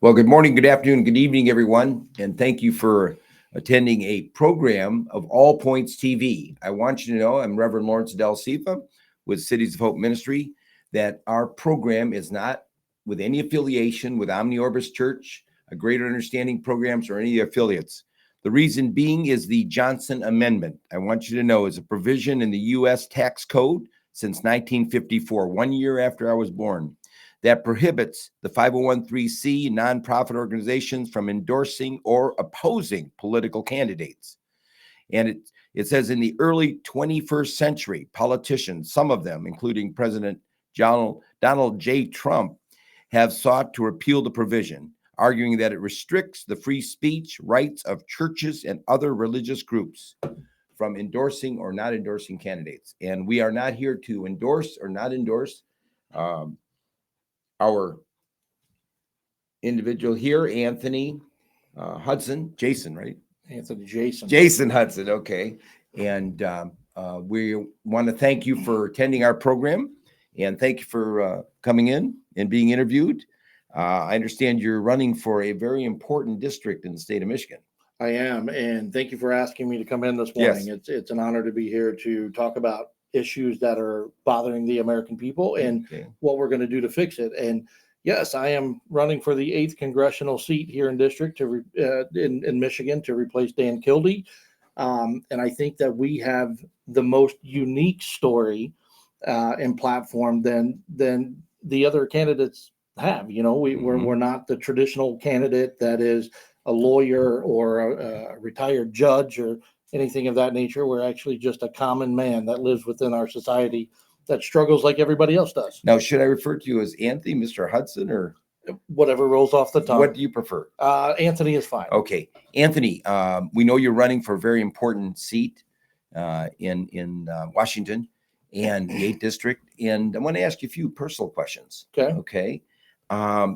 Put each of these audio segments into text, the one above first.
Well, good morning, good afternoon, good evening, everyone, and thank you for attending a program of All Points TV. I want you to know I'm Reverend Lawrence Del Sifa with Cities of Hope Ministry, that our program is not with any affiliation with Omni Orbis Church, a Greater Understanding Programs, or any affiliates. The reason being is the Johnson Amendment. I want you to know is a provision in the U.S. tax code since 1954, 1 year after I was born, that prohibits the 501(c) nonprofit organizations from endorsing or opposing political candidates. And it says in the early 21st century, politicians, some of them, including President Donald J. Trump, have sought to repeal the provision, arguing that it restricts the free speech rights of churches and other religious groups from endorsing or not endorsing candidates. And we are not here to endorse or not endorse our individual here, Anthony Hudson, Jason, right? Jason Hudson, okay. And we want to thank you for attending our program, and thank you for coming in and being interviewed. I understand you're running for a very important district in the state of Michigan. I am, and thank you for asking me to come in this morning. Yes. It's an honor to be here to talk about issues that are bothering the American people and what we're going to do to fix it. And yes, I am running for the 8th Congressional seat here in district in Michigan to replace Dan Kildee. And I think that we have the most unique story and platform than the other candidates have. You know, we're not the traditional candidate that is a lawyer or a retired judge or anything of that nature. We're actually just a common man that lives within our society that struggles like everybody else does. Now, should I refer to you as Anthony, Mr. Hudson, or whatever rolls off the tongue? What do you prefer? Anthony is fine. Okay. Anthony, we know you're running for a very important seat in Washington and the 8th District. And I want to ask you a few personal questions. Okay.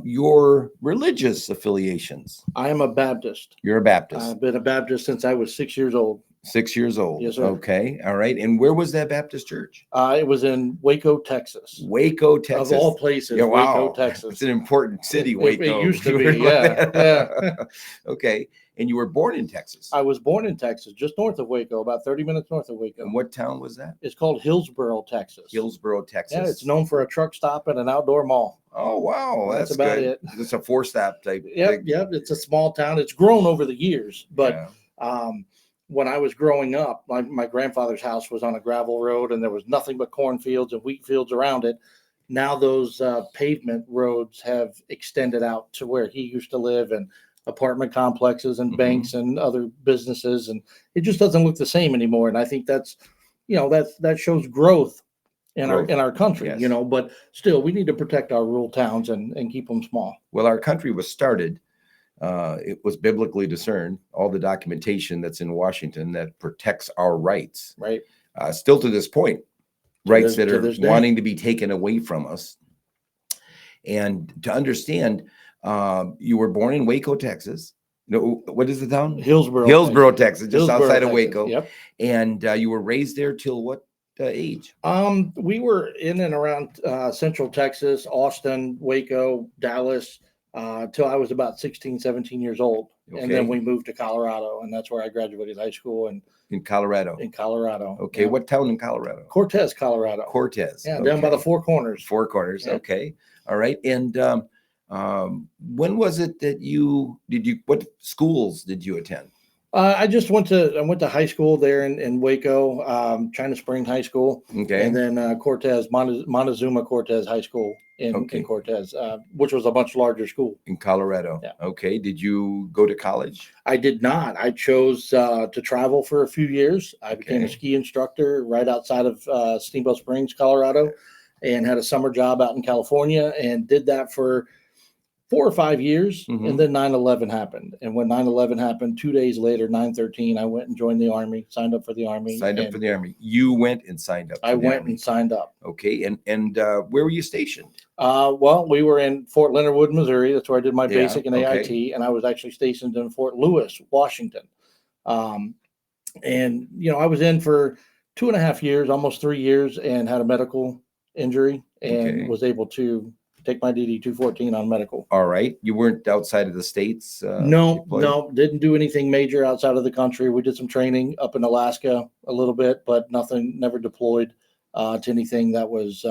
Your religious affiliations. I am a Baptist. You're a Baptist. I've been a Baptist since I was 6 years old. 6 years old. Yes, sir. Okay. All right. And where was that Baptist church? It was in Waco, Texas. Waco, Texas. Of all places. Yeah, wow. Waco, Texas. It's an important city, Waco. It used to be, yeah. Okay. And you were born in Texas? I was born in Texas, just north of Waco, about 30 minutes north of Waco. And what town was that? It's called Hillsboro, Texas. Hillsboro, Texas. Yeah, it's known for a truck stop and an outdoor mall. Oh, wow. That's about good. it. It's a four-stop type. Yep. It's a small town. It's grown over the years. But when I was growing up, my grandfather's house was on a gravel road, and there was nothing but cornfields and wheat fields around it. Now those pavement roads have extended out to where he used to live, and apartment complexes and banks and other businesses, and it just doesn't look the same anymore. And I think that shows growth in our country. Yes. But still, we need to protect our rural towns and keep them small. Well, our country was started, it was biblically discerned, all the documentation that's in Washington that protects our rights. Right. Still to this point, rights that are wanting to be taken away from us. And to understand, you were born in Waco, Texas. No, what is the town? Hillsboro, Texas, just outside of Waco. Yep. And you were raised there till what age? We were in and around Central Texas, Austin, Waco, Dallas, till I was about 16, 17 years old. Okay. And then we moved to Colorado, and that's where I graduated high school. And in Colorado. Okay. Yeah. What town in Colorado? Cortez, Colorado. Cortez. Yeah. Okay. Down by the Four Corners. Four Corners. Yeah. Okay. All right. And when was it that what schools did you attend? I went to high school there in Waco, China Spring High School. Okay. And then Cortez, Montezuma Cortez High School in Cortez, which was a much larger school. In Colorado. Yeah. Okay. Did you go to college? I did not. I chose to travel for a few years. I became a ski instructor right outside of Steamboat Springs, Colorado, and had a summer job out in California, and did that for 4 or 5 years. And then 9/11 happened. And when 9/11 happened, 2 days later, 9/13, I went and joined the Army, signed up for the Army. You went and signed up. I went and signed up. Okay. And where were you stationed? Well, we were in Fort Leonard Wood, Missouri. That's where I did my basic and AIT. And I was actually stationed in Fort Lewis, Washington. And, I was in for 2.5 years, almost 3 years, and had a medical injury and was able to take my DD 214 on medical. All right. You weren't outside of the States? No, deployed? no, didn't do anything major outside of the country. We did some training up in Alaska a little bit, but nothing, never deployed to anything that was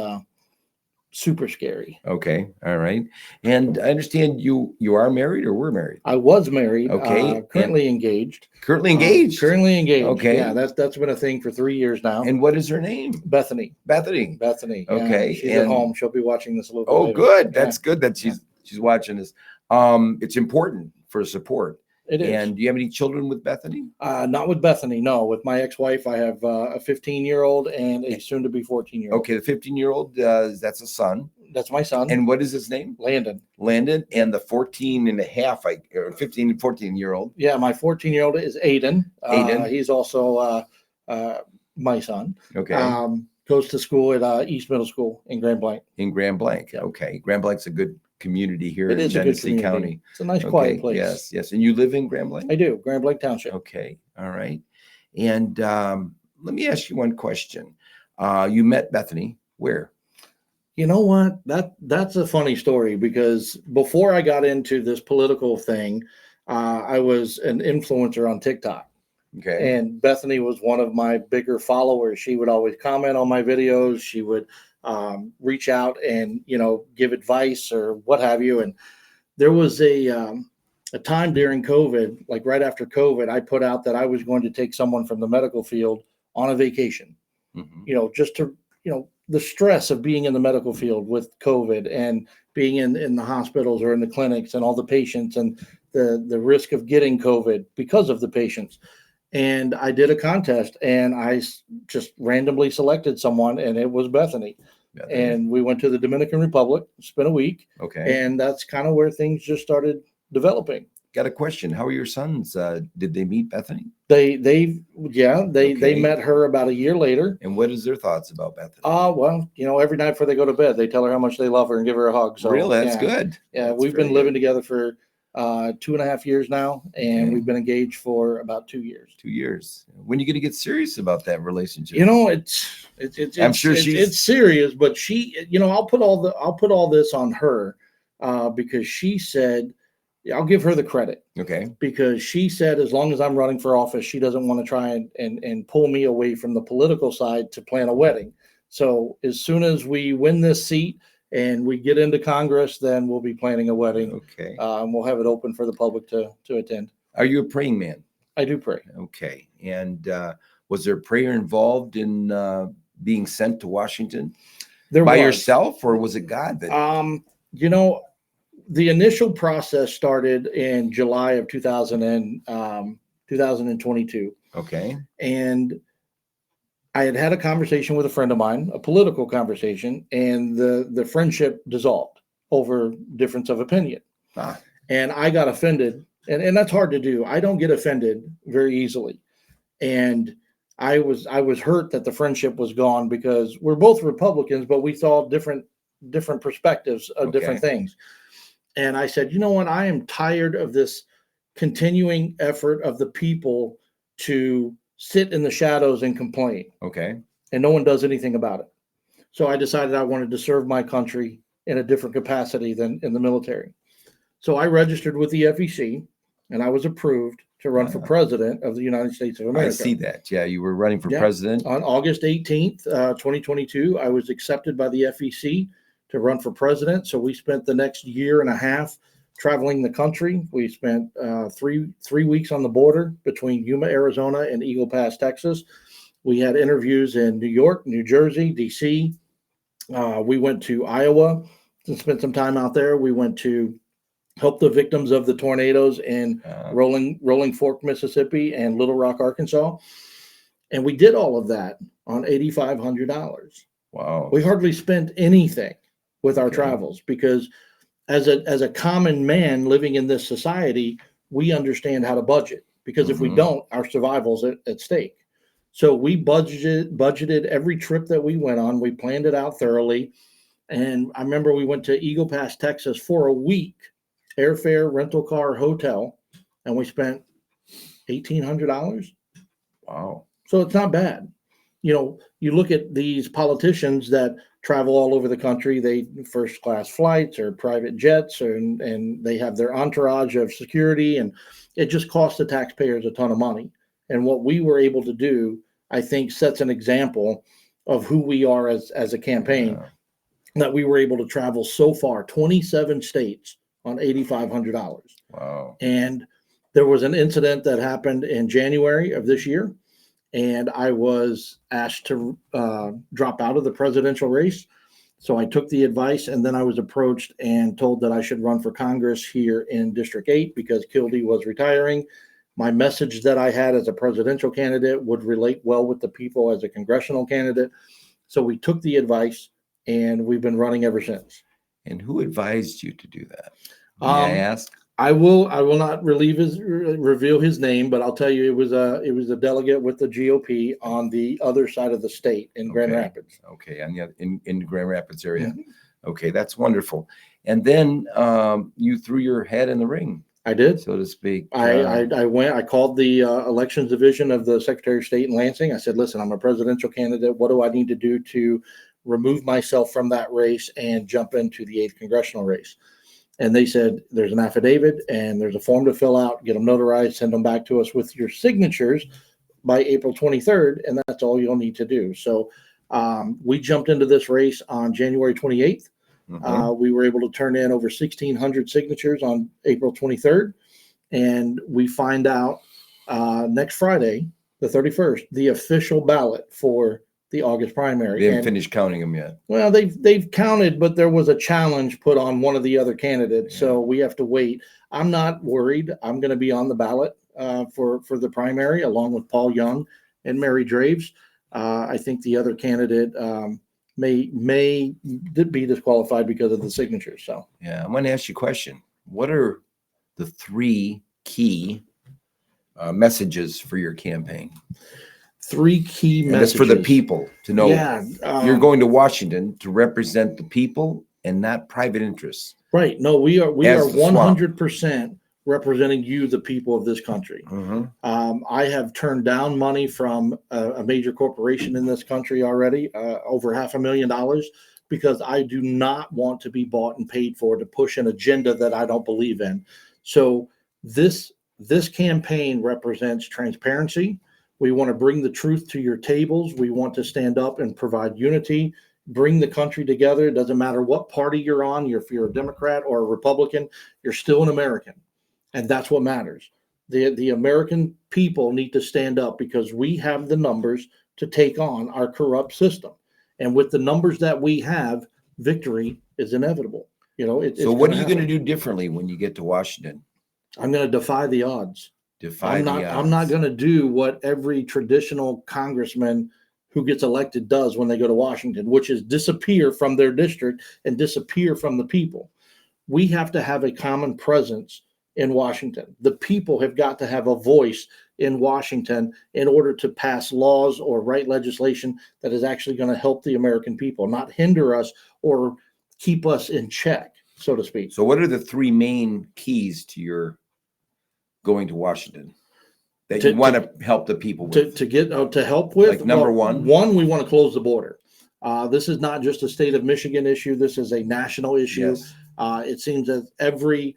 super scary. Okay. All right. And I understand you are married or were married? I was married. Okay. Currently engaged. Currently engaged? Currently engaged. Okay. Yeah, that's been a thing for 3 years now. And what is her name? Bethany. Bethany. Bethany. Okay. Yeah, she's at home. She'll be watching this a little bit Oh, later. good. That's good that she's watching this. It's important for support. It is. And do you have any children with Bethany? Not with Bethany, no. With my ex-wife, I have a 15-year-old and a soon-to-be 14-year-old. Okay, the 15-year-old, that's a son. That's my son. And what is his name? Landon. Landon. And the 14 and a half, or 15 and 14-year-old? Yeah, my 14-year-old is Aiden. Aiden. He's also my son. Okay. Goes to school at East Middle School in Grand Blanc. In Grand Blanc. Yeah. Okay. Grand Blanc's a good community here It in is a good Genesee community. County. It's a nice, quiet place. Yes, yes. And you live in Grand Blanc? I do. Grand Blanc Township. Okay. All right. And let me ask you one question. You met Bethany where? You know what? That's a funny story because before I got into this political thing, I was an influencer on TikTok. Okay. And Bethany was one of my bigger followers. She would always comment on my videos. She would reach out and, give advice or what have you. And there was a time during COVID, like right after COVID, I put out that I was going to take someone from the medical field on a vacation, just to, the stress of being in the medical field with COVID and being in the hospitals or in the clinics and all the patients and the risk of getting COVID because of the patients. And I did a contest and I just randomly selected someone and it was Bethany. And we went to the Dominican Republic, spent a week. Okay. And that's kind of where things just started developing. Got a question. How are your sons? Did they meet Bethany? They met her about a year later. And what is their thoughts about Bethany? Well, every night before they go to bed, they tell her how much they love her and give her a hug. So really, that's good. Yeah, that's we've been living together for 2.5 years now, and we've been engaged for about 2 years. 2 years. When are you going to get serious about that relationship? I'm sure it's serious, but she, I'll put all this on her because she said, I'll give her the credit. Okay. Because she said, as long as I'm running for office, she doesn't want to try and pull me away from the political side to plan a wedding. So as soon as we win this seat and we get into Congress, then we'll be planning a wedding. Okay. We'll have it open for the public to attend. Are you a praying man? I do pray. Okay. And was there prayer involved in being sent to Washington by yourself, or was it God that? The initial process started in July of 2022. Okay. And I had a conversation with a friend of mine, a political conversation, and the friendship dissolved over difference of opinion. And I got offended, and that's hard to do. I don't get offended very easily. And I was hurt that the friendship was gone because we're both Republicans, but we saw different perspectives of different things. And I said, you know what? I am tired of this continuing effort of the people to sit in the shadows and complain. Okay. And no one does anything about it. So I decided I wanted to serve my country in a different capacity than in the military. So I registered with the FEC and I was approved to run for president of the United States of America. I see that. Yeah, you were running for president. On August 18th, 2022, I was accepted by the FEC to run for president. So we spent the next year and a half traveling the country. We spent 3 weeks on the border between Yuma, Arizona and Eagle Pass, Texas. We had interviews in New York, New Jersey, DC. We went to Iowa and spent some time out there. We went to help the victims of the tornadoes in Rolling Fork, Mississippi and Little Rock, Arkansas. And we did all of that on $8,500. Wow. We hardly spent anything with our travels because as a common man living in this society, we understand how to budget because if we don't, our survival's at stake. So we budgeted every trip that we went on. We planned it out thoroughly. And I remember we went to Eagle Pass, Texas for a week, airfare, rental car, hotel, and we spent $1,800. Wow. So it's not bad. You look at these politicians that travel all over the country. They first class flights or private jets, and they have their entourage of security, and it just costs the taxpayers a ton of money. And what we were able to do, I think, sets an example of who we are as a campaign, that we were able to travel so far, 27 states on $8,500. Wow. And there was an incident that happened in January of this year, and I was asked to drop out of the presidential race. So I took the advice, and then I was approached and told that I should run for Congress here in District 8 because Kildee was retiring. My message that I had as a presidential candidate would relate well with the people as a congressional candidate. So we took the advice, and we've been running ever since. And who advised you to do that? May I ask? I will not reveal his name, but I'll tell you it was a delegate with the GOP on the other side of the state in Grand Rapids. Okay, in the Grand Rapids area. Mm-hmm. Okay, that's wonderful. And then you threw your head in the ring. I did, so to speak. I called the elections division of the Secretary of State in Lansing. I said, listen, I'm a presidential candidate. What do I need to do to remove myself from that race and jump into the 8th Congressional race? And they said, there's an affidavit and there's a form to fill out, get them notarized, send them back to us with your signatures by April 23rd. And that's all you'll need to do. So we jumped into this race on January 28th. Mm-hmm. We were able to turn in over 1,600 signatures on April 23rd. And we find out next Friday, the 31st, the official ballot for the August primary. They haven't finished counting them yet. Well, they've counted, but there was a challenge put on one of the other candidates, so we have to wait. I'm not worried. I'm going to be on the ballot for the primary, along with Paul Young and Mary Draves. I think the other candidate may be disqualified because of the signatures. So yeah, I'm going to ask you a question. What are the 3 key messages for your campaign? 3 key messages. And that's for the people to know. Yeah, you're going to Washington to represent the people and not private interests. Right. No, we are 100% representing you, the people of this country. Mm-hmm. I have turned down money from a major corporation in this country already, over $500,000, because I do not want to be bought and paid for to push an agenda that I don't believe in. So this campaign represents transparency. We want to bring the truth to your tables. We want to stand up and provide unity, bring the country together. It doesn't matter what party you're on. If you're a Democrat or a Republican, you're still an American. And that's what matters. The American people need to stand up because we have the numbers to take on our corrupt system. And with the numbers that we have, victory is inevitable. So what are you going to do differently when you get to Washington? I'm going to defy the odds. I'm not going to do what every traditional congressman who gets elected does when they go to Washington, which is disappear from their district and disappear from the people. We have to have a common presence in Washington. The people have got to have a voice in Washington in order to pass laws or write legislation that is actually going to help the American people, not hinder us or keep us in check, so to speak. So what are the 3 main keys to your going to Washington that you want to help the people with? To help with? Like number one? One, we want to close the border. This is not just a state of Michigan issue. This is a national issue. Yes. It seems that every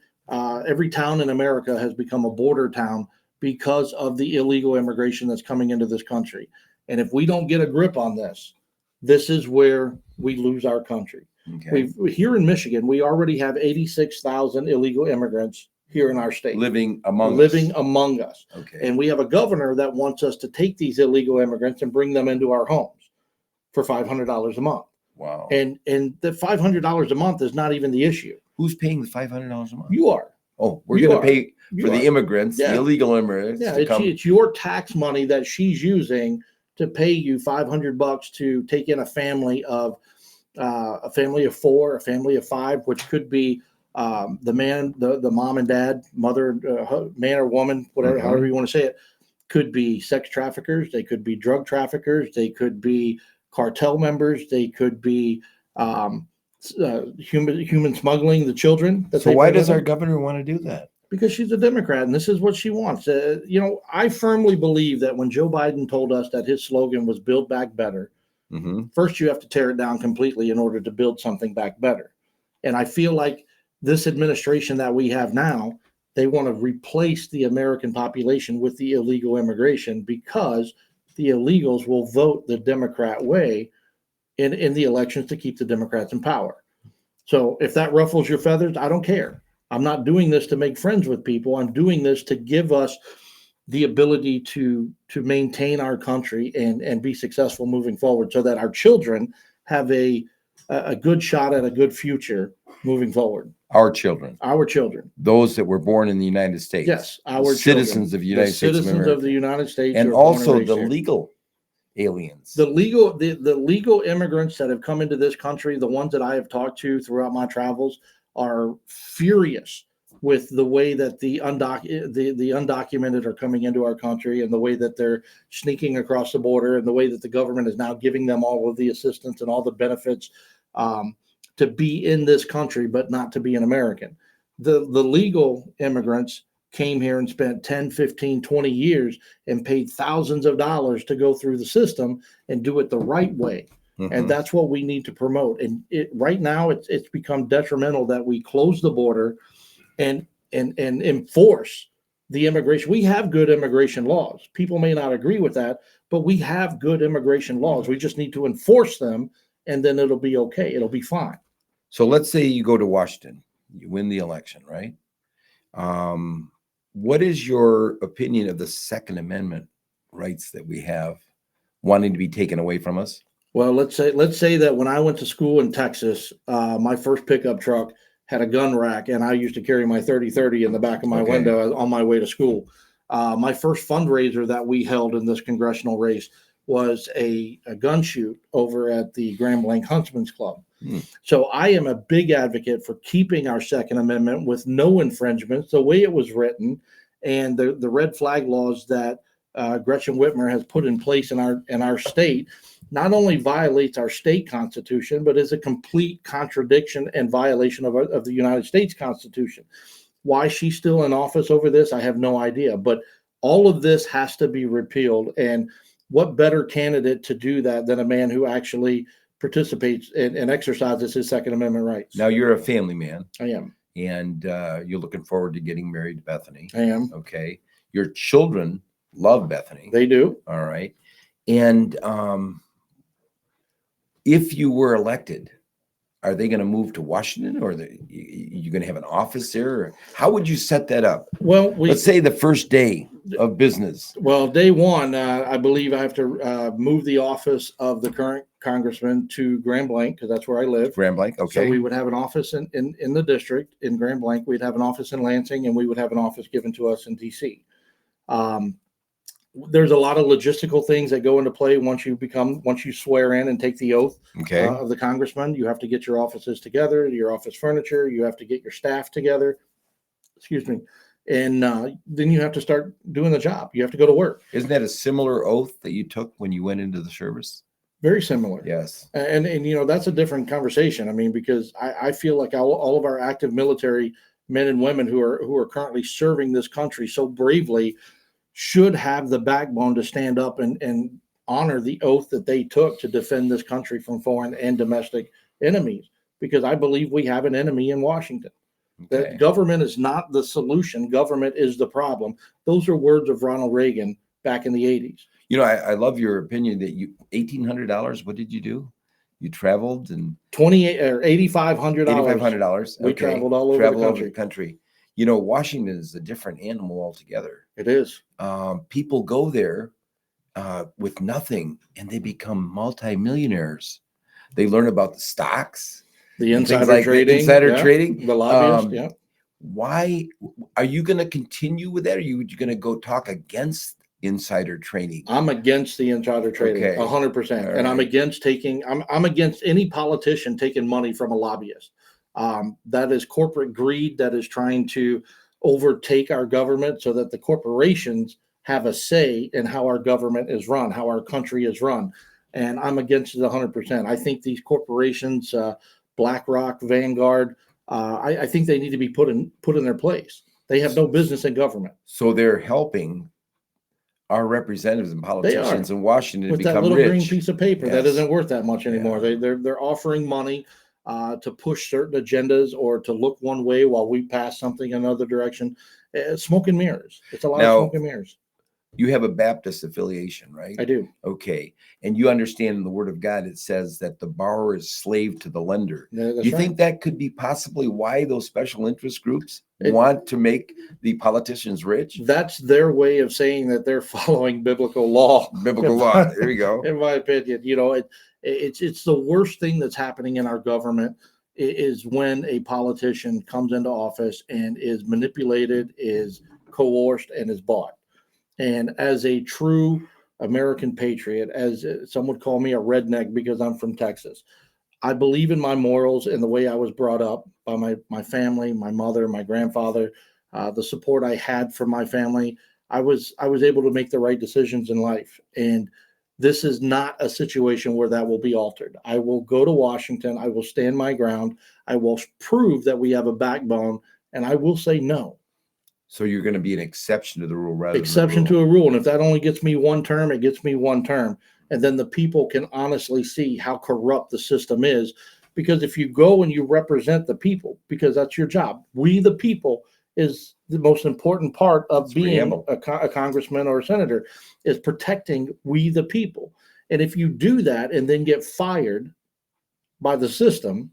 town in America has become a border town because of the illegal immigration that's coming into this country. And if we don't get a grip on this, this is where we lose our country. Okay. Here in Michigan, we already have 86,000 illegal immigrants here in our state. Living among us. Okay. And we have a governor that wants us to take these illegal immigrants and bring them into our homes for $500 a month. Wow. And the $500 a month is not even the issue. Who's paying the $500 a month? You are. Oh, we're going to pay for the immigrants, the illegal immigrants. Yeah, it's your tax money that she's using to pay you $500 to take in a family of 4, a family of 5, which could be the mom and dad, mother, man or woman, whatever, however you want to say it, could be sex traffickers. They could be drug traffickers. They could be cartel members. They could be human smuggling the children. So why does our governor want to do that? Because she's a Democrat, and this is what she wants. I firmly believe that when Joe Biden told us that his slogan was "Build Back Better," Mhm. First, you have to tear it down completely in order to build something back better. And I feel like this administration that we have now, they want to replace the American population with the illegal immigration because the illegals will vote the Democrat way in the elections to keep the Democrats in power. So if that ruffles your feathers, I don't care. I'm not doing this to make friends with people. I'm doing this to give us the ability to maintain our country and be successful moving forward so that our children have a good shot at a good future moving forward. Our children, Those that were born in the United States. Yes, our citizens of the United States of citizens of the America, United States, and who are born also raised the here. legal aliens. The legal immigrants that have come into this country, the ones that I have talked to throughout my travels, are furious with the way that the undocumented are coming into our country, and the way that they're sneaking across the border, and the way that the government is now giving them all of the assistance and all the benefits to be in this country, but not to be an American. The legal immigrants came here and spent 10, 15, 20 years and paid thousands of dollars to go through the system and do it the right way. Mhm. And that's what we need to promote. And right now it's become detrimental that we close the border and enforce the immigration. We have good immigration laws. People may not agree with that, but we have good immigration laws. We just need to enforce them, and then it'll be okay. It'll be fine. So let's say you go to Washington, you win the election, right? What is your opinion of the Second Amendment rights that we have wanting to be taken away from us? Well, let's say that when I went to school in Texas, my first pickup truck had a gun rack, and I used to carry my 30-30 in the back of my window on my way to school. My first fundraiser that we held in this congressional race was a gun shoot over at the Grand Blanc Huntsman's Club. So I am a big advocate for keeping our Second Amendment with no infringements, the way it was written, and the red flag laws that Gretchen Whitmer has put in place in our state not only violates our state constitution, but is a complete contradiction and violation of the United States Constitution. Why she's still in office over this, I have no idea. But all of this has to be repealed. And what better candidate to do that than a man who actually participates and exercises his Second Amendment rights? Now, you're a family man. I am. And you're looking forward to getting married to Bethany. I am. Okay. Your children love Bethany. They do. All right. And if you were elected, are they going to move to Washington, or you going to have an office there? Or how would you set that up? Well, let's say the first day of business. Well, day one, I believe I have to move the office of the current congressman to Grand Blanc, because that's where I live. Grand Blanc, okay. So we would have an office in the district in Grand Blanc. We'd have an office in Lansing, and we would have an office given to us in DC. There's a lot of logistical things that go into play once you swear in and take the oath of the congressman. You have to get your offices together, your office furniture. You have to get your staff together. Excuse me. And then you have to start doing the job. You have to go to work. Isn't that a similar oath that you took when you went into the service? Very similar. Yes. And that's a different conversation. I mean, because I feel like all of our active military men and women who are currently serving this country so bravely should have the backbone to stand up and honor the oath that they took to defend this country from foreign and domestic enemies, because I believe we have an enemy in Washington. Okay. That government is not the solution. Government is the problem. Those are words of Ronald Reagan back in the 80s. I love your opinion that you $1,800. What did you do? You traveled and $8,500. $8,500. We traveled all over the country. Washington is a different animal altogether. It is. People go there with nothing, and they become multimillionaires. They learn about the stocks, the insider trading, the lobbyists. Why are you going to continue with that? Are you going to go talk against insider trading? I'm against the insider trading, 100%. And I'm against I'm against any politician taking money from a lobbyist. That is corporate greed that is trying to overtake our government so that the corporations have a say in how our government is run, how our country is run. And I'm against it 100%. I think these corporations, BlackRock, Vanguard, I think they need to be put in their place. They have no business in government. So they're helping our representatives and politicians in Washington with that become little green rich. piece of paper that Yes. isn't worth that much anymore. Yeah. They're offering money to push certain agendas or to look one way while we pass something another direction. Smoke and mirrors. It's a lot of Now, smoke and mirrors. you have a Baptist affiliation, right? I do. Okay. And you understand in the Word of God, it says that the borrower is slave to the lender. Yeah, Do you think that could be possibly why those special interest groups want to make the politicians rich? That's their way of saying that they're following biblical law. Biblical law. There you go. In my opinion, it's the worst thing that's happening in our government is when a politician comes into office and is manipulated, is coerced, and is bought. And as a true American patriot, as some would call me a redneck because I'm from Texas, I believe in my morals and the way I was brought up by my family, my mother, my grandfather, the support I had from my family. I was able to make the right decisions in life. And this is not a situation where that will be altered. I will go to Washington. I will stand my ground. I will prove that we have a backbone, and I will say no. So you're going to be an exception to the rule rather Exception than the rule. to a rule. And if that only gets me one term, it gets me one term. And then the people can honestly see how corrupt the system is. Because if you go and you represent the people, because that's your job, we the people is the most important part of being a congressman or a senator, is protecting we the people. And if you do that and then get fired by the system,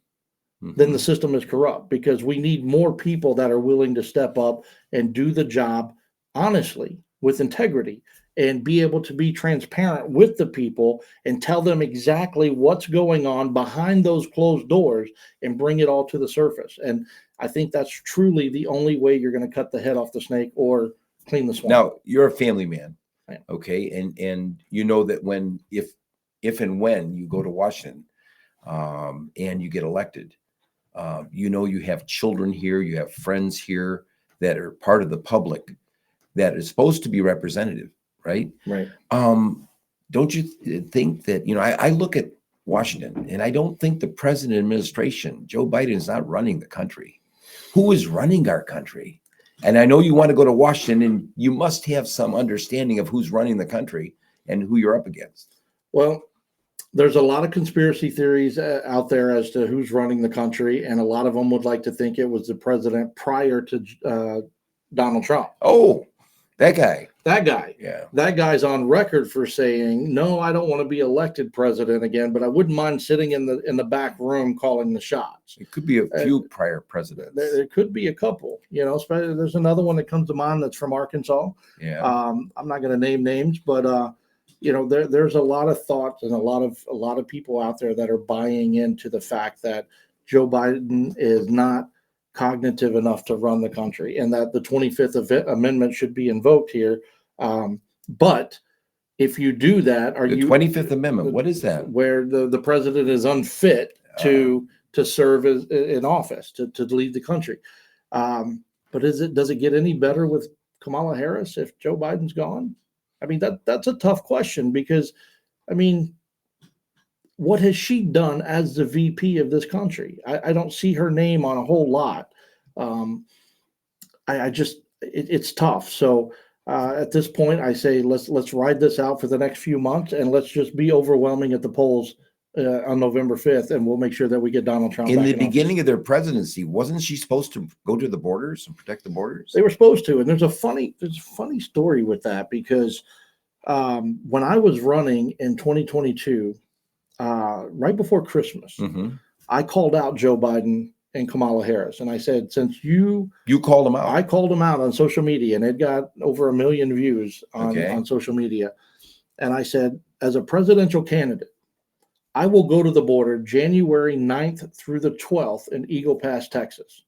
then the system is corrupt, because we need more people that are willing to step up and do the job honestly, with integrity, and be able to be transparent with the people and tell them exactly what's going on behind those closed doors and bring it all to the surface. And I think that's truly the only way you're going to cut the head off the snake or clean the swamp. Now, you're a family man, Yeah. okay? And you know that if and when you go to Washington and you get elected, you know you have children here, you have friends here that are part of the public that is supposed to be representative, right? Right. Don't you think that, I look at Washington and I don't think the president administration, Joe Biden, is not running the country. Who is running our country? And I know you want to go to Washington and you must have some understanding of who's running the country and who you're up against. Well, there's a lot of conspiracy theories out there as to who's running the country, and a lot of them would like to think it was the president prior to Donald Trump. Oh, that guy. That guy. Yeah. That guy's on record for saying, no, I don't want to be elected president again, but I wouldn't mind sitting in the back room calling the shots. It could be a few prior presidents. There could be a couple, especially there's another one that comes to mind that's from Arkansas. Yeah. I'm not going to name names, but there's a lot of thoughts and a lot of people out there that are buying into the fact that Joe Biden is not cognitive enough to run the country, and that the 25th Amendment should be invoked here. But if you do that, the 25th Amendment, what is that? Where the president is unfit to serve in office, to lead the country. But does it get any better with Kamala Harris if Joe Biden's gone? I mean, that's a tough question, because, what has she done as the VP of this country? I don't see her name on a whole lot. It's tough. So at this point, I say let's ride this out for the next few months, and let's just be overwhelming at the polls on November 5th, and we'll make sure that we get Donald Trump in back the in beginning office. of their presidency. Wasn't she supposed to go to the borders and protect the borders? They were supposed to, and there's a funny story with that, because when I was running in 2022, right before Christmas, I called out Joe Biden and Kamala Harris, and I said, since you called them out, I called them out on social media, and it got over 1 million views on social media. And I said, as a presidential candidate, I will go to the border January 9th through the 12th in Eagle Pass, Texas.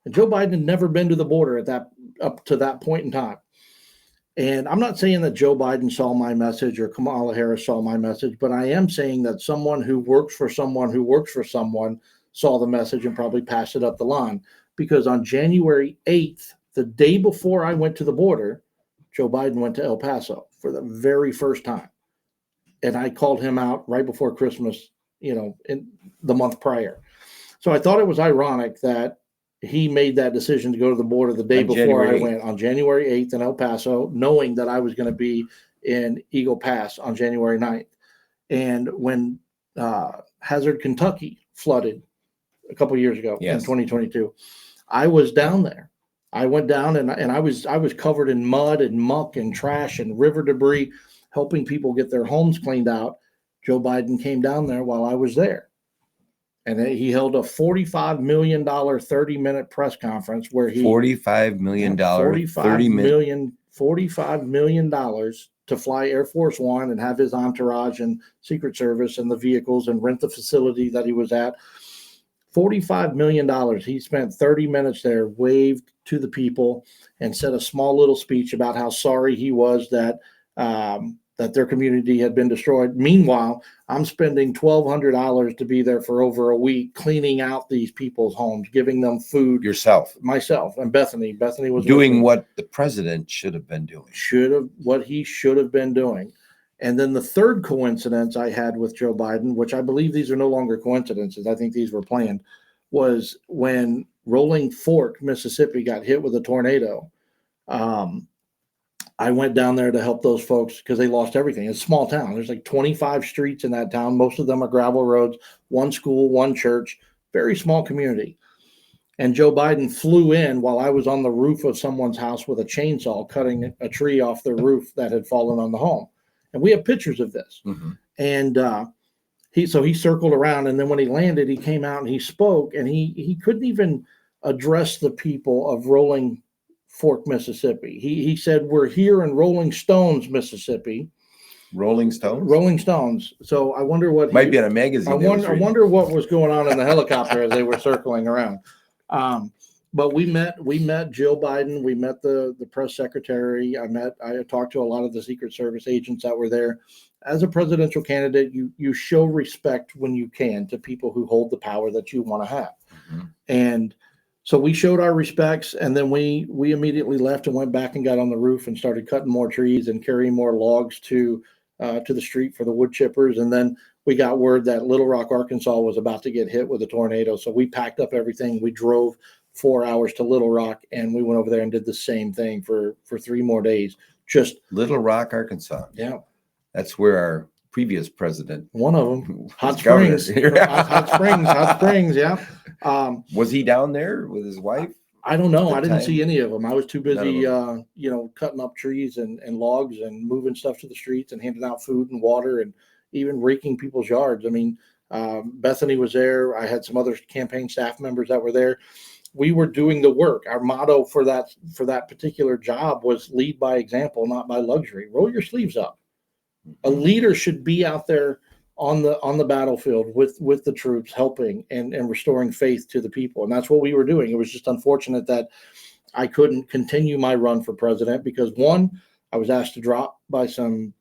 And Joe Biden had never been to the border up to that point in time. And I'm not saying that Joe Biden saw my message or Kamala Harris saw my message, but I am saying that someone who works for someone who works for someone saw the message and probably passed it up the line. Because on January 8th, the day before I went to the border, Joe Biden went to El Paso for the very first time. And I called him out right before Christmas, in the month prior. So I thought it was ironic that he made that decision to go to the border the day On before January I went, on January 8th in El Paso, knowing that I was going to be in Eagle Pass on January 9th. And when Hazard, Kentucky flooded a couple years ago in 2022, I was down there. I went down and I was covered in mud and muck and trash and river debris, helping people get their homes cleaned out. Joe Biden came down there while I was there. And he held a $45 million 30-minute press conference where he $45 million, $45 million to fly Air Force One and have his entourage and Secret Service and the vehicles and rent the facility that he was at. $45 million. He spent 30 minutes there, waved to the people, and said a small little speech about how sorry he was that that their community had been destroyed. Meanwhile, I'm spending $1,200 to be there for over a week, cleaning out these people's homes, giving them food. Myself and Bethany. Bethany was doing what the president should have been doing. What he should have been doing. And then the third coincidence I had with Joe Biden, which I believe these are no longer coincidences, I think these were planned, was when Rolling Fork, Mississippi got hit with a tornado. I went down there to help those folks because they lost everything. It's a small town. There's like 25 streets in that town. Most of them are gravel roads, one school, one church, very small community. And Joe Biden flew in while I was on the roof of someone's house with a chainsaw, cutting a tree off the roof that had fallen on the home. And we have pictures of this. Mm-hmm. And he circled around. And then when he landed, he came out and he spoke, and he couldn't even address the people of Rolling Fork, Mississippi. He said, "We're here in Rolling Stones, Mississippi." Rolling Stones? Rolling Stones. So I wonder what might be on a magazine. I wonder what was going on in the helicopter as they were circling around. But we met Jill Biden. We met the press secretary. I talked to a lot of the Secret Service agents that were there. As a presidential candidate, you show respect when you can to people who hold the power that you want to have. Mm-hmm. And so we showed our respects, and then we immediately left and went back and got on the roof and started cutting more trees and carrying more logs to the street for the wood chippers. And then we got word that Little Rock, Arkansas was about to get hit with a tornado. So we packed up everything. We drove 4 hours to Little Rock, and we went over there and did the same thing for 3 more days. Just Little Rock, Arkansas. Yeah. That's where our previous president, one of them, Hot Springs. Hot Springs. Yeah. Was he down there with his wife? I don't know. I didn't see any of them. I was too busy, cutting up trees and logs and moving stuff to the streets and handing out food and water and even raking people's yards. I mean, Bethany was there. I had some other campaign staff members that were there. We were doing the work. Our motto for that particular job was lead by example, not by luxury. Roll your sleeves up. A leader should be out there on the battlefield with the troops, helping and restoring faith to the people. And that's what we were doing. It was just unfortunate that I couldn't continue my run for president because, one, I was asked to drop by some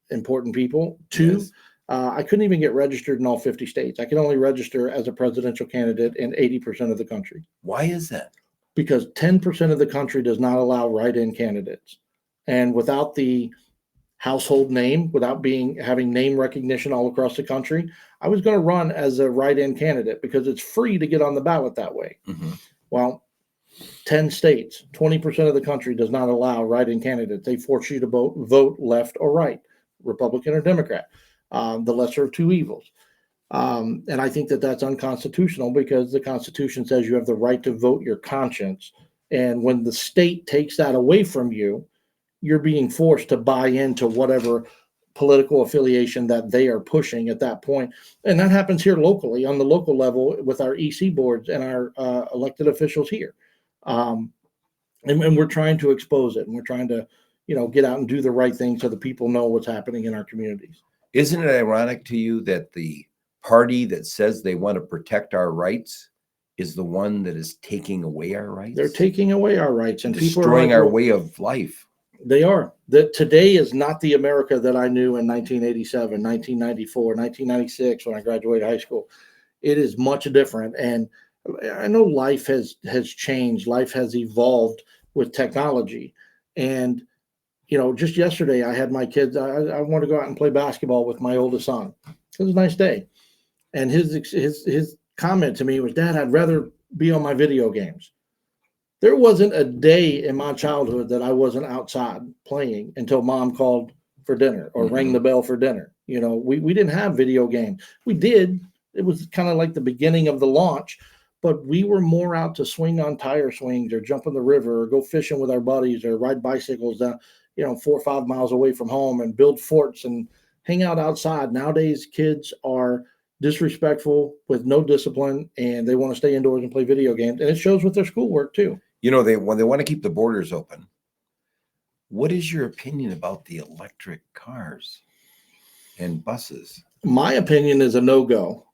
important people. Two, Yes. I couldn't even get registered in all 50 states. I could only register as a presidential candidate in 80% of the country. Why is that? Because 10% of the country does not allow write-in candidates. And without the household name, without having name recognition all across the country, I was going to run as a write-in candidate because it's free to get on the ballot that way. Mm-hmm. Well, 10 states, 20% of the country does not allow write-in candidates. They force you to vote left or right, Republican or Democrat, the lesser of two evils. And I think that that's unconstitutional because the Constitution says you have the right to vote your conscience. And when the state takes that away from you, you're being forced to buy into whatever political affiliation that they are pushing at that point. And that happens here locally on the local level with our EC boards and our elected officials here. And we're trying to expose it, and we're trying to, get out and do the right thing so the people know what's happening in our communities. Isn't it ironic to you that the party that says they want to protect our rights is the one that is taking away our rights? They're taking away our rights and destroying our way of life. They are. That today is not the America that I knew in 1987, 1994, 1996 when I graduated high school. It is much different. And I know life has changed. Life has evolved with technology. And, just yesterday I had my kids, I want to go out and play basketball with my oldest son. It was a nice day. And his comment to me was, "Dad, I'd rather be on my video games." There wasn't a day in my childhood that I wasn't outside playing until mom called for dinner or rang the bell for dinner. You know, we didn't have video games. We did. It was kind of like the beginning of the launch, but we were more out to swing on tire swings or jump in the river or go fishing with our buddies or ride bicycles down, 4 or 5 miles away from home and build forts and hang out outside. Nowadays, kids are disrespectful with no discipline, and they want to stay indoors and play video games. And it shows with their schoolwork too. When they want to keep the borders open, what is your opinion about the electric cars and buses? My opinion is a no-go.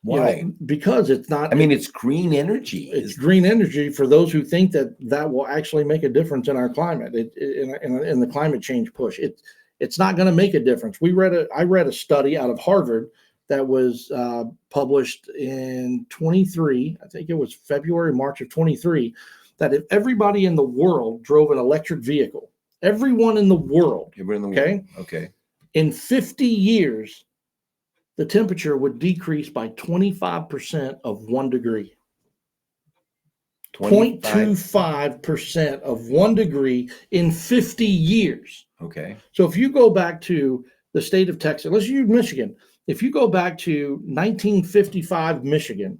Why? Because it's not. I mean, it's green energy. It's green energy for those who think that will actually make a difference in our climate, in the climate change push. It's not going to make a difference. I read a study out of Harvard that was published in 23. I think it was February, March of 23. That if everybody in the world drove an electric vehicle, everyone in the world, okay, in 50 years, the temperature would decrease by 25% of 1 degree. 0.25% of 1 degree in 50 years. Okay. So if you go back to the state of Texas, let's use Michigan. If you go back to 1955 Michigan,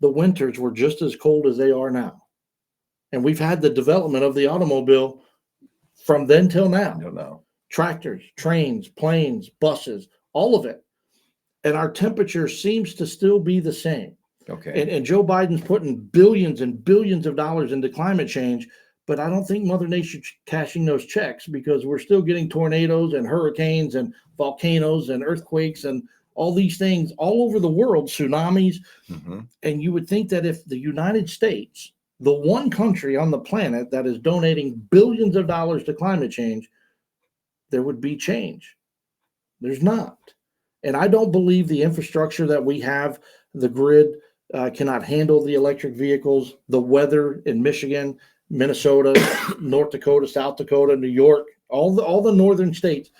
the winters were just as cold as they are now. And we've had the development of the automobile from then till now. No. Tractors, trains, planes, buses, all of it. And our temperature seems to still be the same. Okay. And Joe Biden's putting billions and billions of dollars into climate change, but I don't think Mother Nature's cashing those checks because we're still getting tornadoes and hurricanes and volcanoes and earthquakes and all these things all over the world, tsunamis. Mm-hmm. And you would think that if the United States, the one country on the planet that is donating billions of dollars to climate change, there would be change. There's not. And I don't believe the infrastructure that we have, the grid, cannot handle the electric vehicles, the weather in Michigan, Minnesota, North Dakota, South Dakota, New York, all the northern states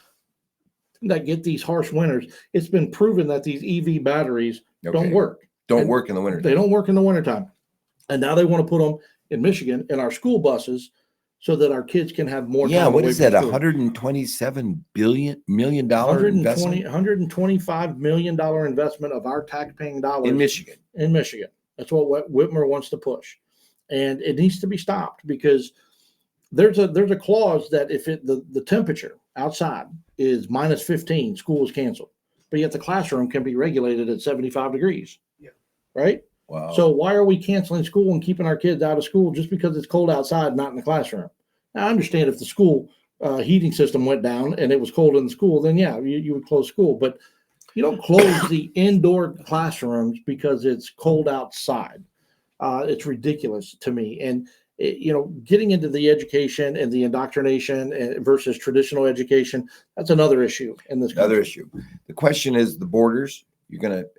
that get these harsh winters. It's been proven that these EV batteries don't work. Don't work in the wintertime. They don't work in the wintertime. And now they want to put them in Michigan in our school buses so that our kids can have more time. Yeah, what is that? $127 million investment? $125 million investment of our tax-paying dollars in Michigan. In Michigan. That's what Whitmer wants to push. And it needs to be stopped because there's a clause that if the temperature outside is minus 15, school is canceled. But yet the classroom can be regulated at 75 degrees. Yeah. Right? Wow. So why are we canceling school and keeping our kids out of school just because it's cold outside, not in the classroom? Now, I understand if the school heating system went down and it was cold in the school, then yeah, you would close school. But you don't close the indoor classrooms because it's cold outside. It's ridiculous to me. And getting into the education and the indoctrination versus traditional education, that's another issue in this country. Another issue. The question is the borders.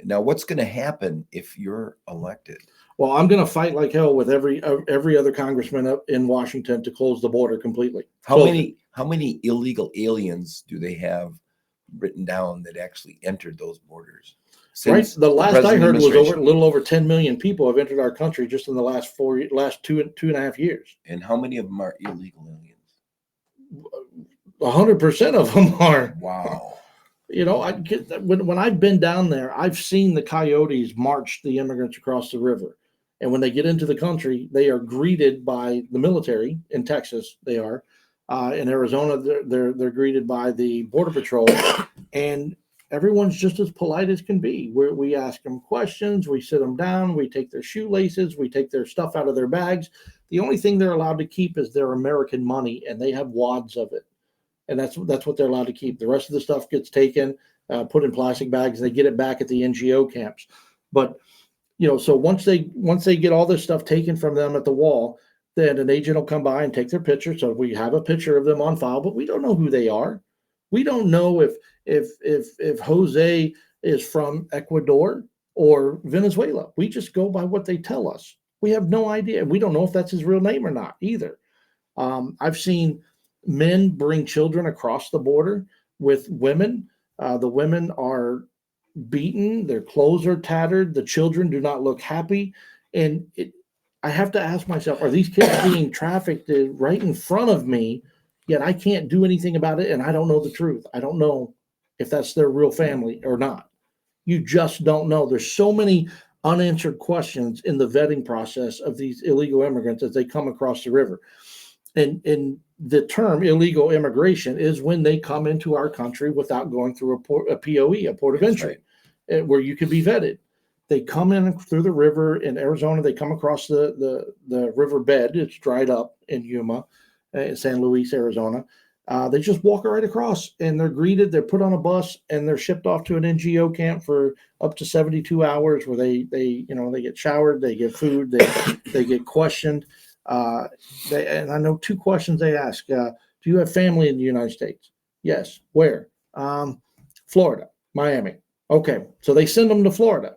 Now what's going to happen if you're elected? Well, I'm going to fight like hell with every other congressman up in Washington to close the border completely. How many illegal aliens do they have written down that actually entered those borders? Right. The last I heard was a little over 10 million people have entered our country just in the last 2.5 years. And how many of them are illegal aliens? 100% of them are. Wow. When I've been down there, I've seen the coyotes march the immigrants across the river. And when they get into the country, they are greeted by the military in Texas. They are in Arizona. They're greeted by the Border Patrol, and everyone's just as polite as can be. We ask them questions, we sit them down, we take their shoelaces, we take their stuff out of their bags. The only thing they're allowed to keep is their American money, and they have wads of it. And that's what they're allowed to keep. The rest of the stuff gets taken, put in plastic bags. They get it back at the NGO camps. But so once they get all this stuff taken from them at the wall, then an agent will come by and take their picture. So we have a picture of them on file, but we don't know who they are. We don't know if Jose is from Ecuador or Venezuela. We just go by what they tell us. We have no idea. We don't know if that's his real name or not either. I've seen men bring children across the border with women. The women are beaten. Their clothes are tattered. The children do not look happy. And I have to ask myself, are these kids being trafficked right in front of me, yet I can't do anything about it, and I don't know the truth. I don't know if that's their real family or not. You just don't know. There's so many unanswered questions in the vetting process of these illegal immigrants as they come across the river. And the term illegal immigration is when they come into our country without going through a POE, a port of entry, where you can be vetted. They come in through the river in Arizona. They come across the river bed. It's dried up in Yuma, in San Luis, Arizona. They just walk right across, and they're greeted. They're put on a bus, and they're shipped off to an NGO camp for up to 72 hours, where they get showered, they get food, they get questioned. And I know 2 questions they ask. Do you have family in the United States? Yes. Where? Florida, Miami. Okay. So they send them to Florida.